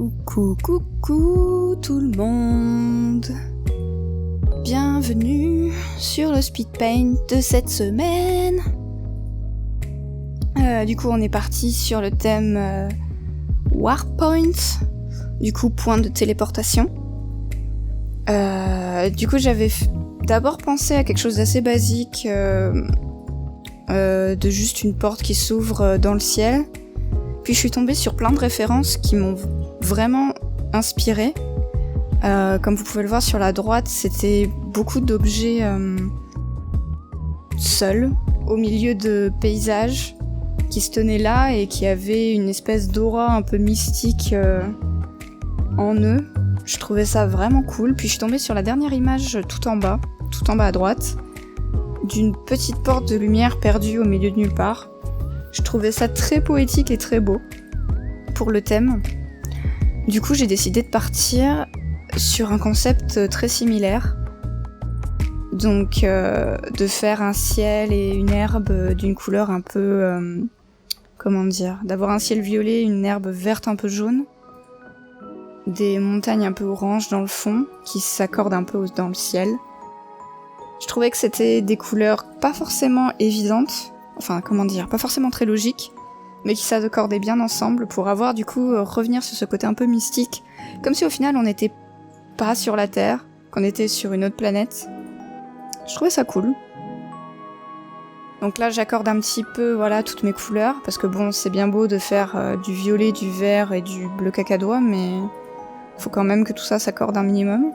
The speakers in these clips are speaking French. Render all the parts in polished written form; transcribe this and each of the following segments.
Coucou tout le monde. Bienvenue sur le speed paint de cette semaine. Du coup on est parti sur le thème Warpoint, du coup point de téléportation. Du coup j'avais d'abord pensé à quelque chose d'assez basique, de juste une porte qui s'ouvre dans le ciel. Puis je suis tombée sur plein de références qui m'ont vraiment inspirée. Comme vous pouvez le voir sur la droite, c'était beaucoup d'objets seuls, au milieu de paysages, qui se tenaient là et qui avaient une espèce d'aura un peu mystique en eux. Je trouvais ça vraiment cool. Puis je suis tombée sur la dernière image tout en bas à droite, d'une petite porte de lumière perdue au milieu de nulle part. Je trouvais ça très poétique et très beau pour le thème. Du coup, j'ai décidé de partir sur un concept très similaire. Donc, de faire un ciel et une herbe d'une couleur un peu... d'avoir un ciel violet, une herbe verte un peu jaune, des montagnes un peu orange dans le fond, qui s'accordent un peu dans le ciel. Je trouvais que c'était des couleurs pas forcément évidentes, pas forcément très logiques, mais qui s'accordaient bien ensemble pour avoir du coup revenir sur ce côté un peu mystique, comme si au final on n'était pas sur la Terre, qu'on était sur une autre planète. Je trouvais ça cool. Donc là j'accorde un petit peu toutes mes couleurs, parce que bon c'est bien beau de faire du violet, du vert et du bleu cacadois, mais faut quand même que tout ça s'accorde un minimum.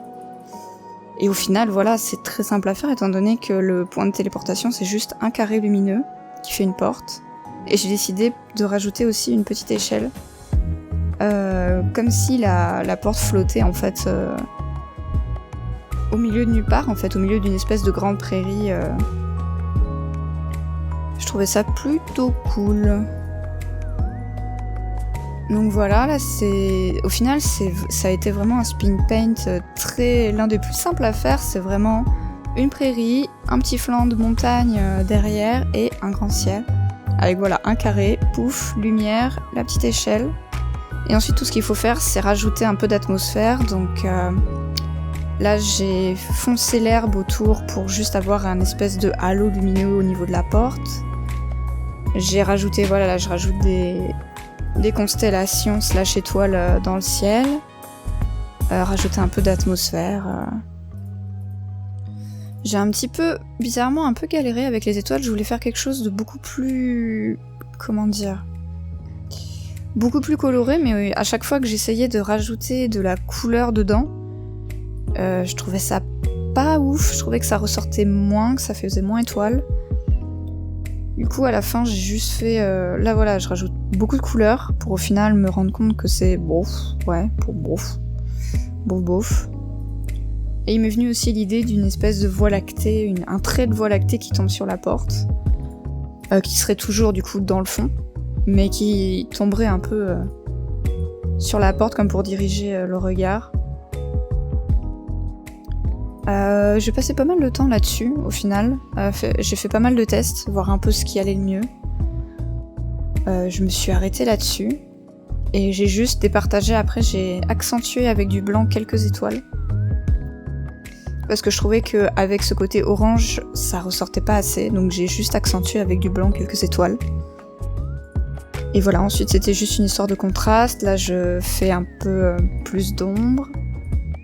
Et au final c'est très simple à faire étant donné que le point de téléportation c'est juste un carré lumineux qui fait une porte. Et j'ai décidé de rajouter aussi une petite échelle, comme si la porte flottait en fait au milieu de nulle part, en fait au milieu d'une espèce de grande prairie. Je trouvais ça plutôt cool. Donc voilà, là au final ça a été vraiment un spin paint l'un des plus simples à faire. C'est vraiment une prairie, un petit flanc de montagne derrière et un grand ciel. Avec un carré, pouf, lumière, la petite échelle. Et ensuite tout ce qu'il faut faire c'est rajouter un peu d'atmosphère. Donc là j'ai foncé l'herbe autour pour juste avoir un espèce de halo lumineux au niveau de la porte. J'ai rajouté, je rajoute des constellations / étoiles dans le ciel. Rajouter un peu d'atmosphère. J'ai bizarrement un peu galéré avec les étoiles. Je voulais faire quelque chose de beaucoup plus... beaucoup plus coloré, mais à chaque fois que j'essayais de rajouter de la couleur dedans, je trouvais ça pas ouf. Je trouvais que ça ressortait moins, que ça faisait moins étoile. Du coup, à la fin, j'ai juste fait... je rajoute beaucoup de couleurs pour au final me rendre compte que c'est bof. Et il m'est venu aussi l'idée d'une espèce de voie lactée, un trait de voie lactée qui tombe sur la porte, qui serait toujours du coup dans le fond, mais qui tomberait un peu sur la porte comme pour diriger le regard. J'ai passé pas mal de temps là-dessus, au final. J'ai fait pas mal de tests, voir un peu ce qui allait le mieux. Je me suis arrêtée là-dessus, et j'ai juste départagé. Après, j'ai accentué avec du blanc quelques étoiles. Parce que je trouvais qu'avec ce côté orange, ça ressortait pas assez, donc j'ai juste accentué avec du blanc quelques étoiles. Et voilà, ensuite c'était juste une histoire de contraste. Là, je fais un peu plus d'ombre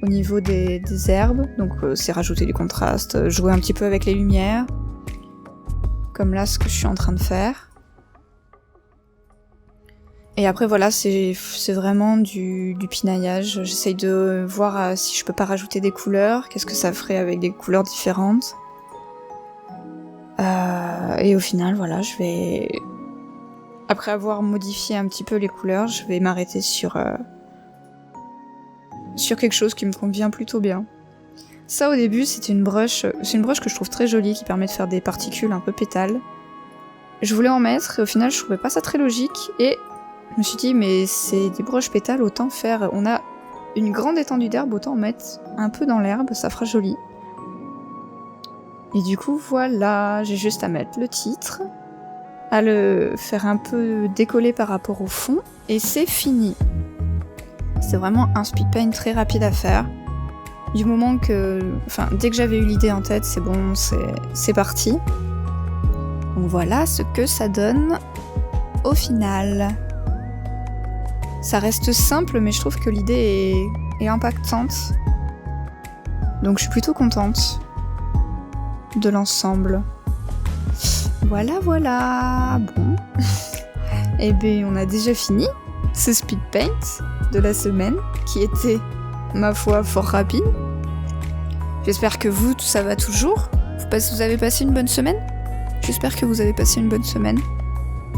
au niveau des herbes, donc c'est rajouter du contraste, jouer un petit peu avec les lumières, comme là ce que je suis en train de faire. Et après c'est vraiment du pinaillage. J'essaye de voir si je peux pas rajouter des couleurs, qu'est-ce que ça ferait avec des couleurs différentes. Et au final je vais... Après avoir modifié un petit peu les couleurs, je vais m'arrêter sur quelque chose qui me convient plutôt bien. Ça au début c'est une brush que je trouve très jolie, qui permet de faire des particules un peu pétales. Je voulais en mettre et au final je trouvais pas ça très logique, et je me suis dit mais c'est des brushes pétales, autant faire... On a une grande étendue d'herbe, autant en mettre un peu dans l'herbe, ça fera joli. Et du coup j'ai juste à mettre le titre, à le faire un peu décoller par rapport au fond, et c'est fini. C'est vraiment un speed paint très rapide à faire. Du moment que... Enfin, dès que j'avais eu l'idée en tête, c'est bon, c'est parti. Donc voilà ce que ça donne au final. Ça reste simple, mais je trouve que l'idée est impactante. Donc je suis plutôt contente de l'ensemble. Voilà, voilà. Bon. Eh bien, on a déjà fini ce speed paint de la semaine, qui était, ma foi, fort rapide. J'espère que vous, tout ça va toujours. Vous avez passé une bonne semaine ? J'espère que vous avez passé une bonne semaine.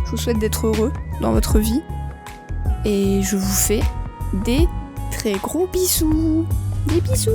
Je vous souhaite d'être heureux dans votre vie. Et je vous fais des très gros bisous. Des bisous.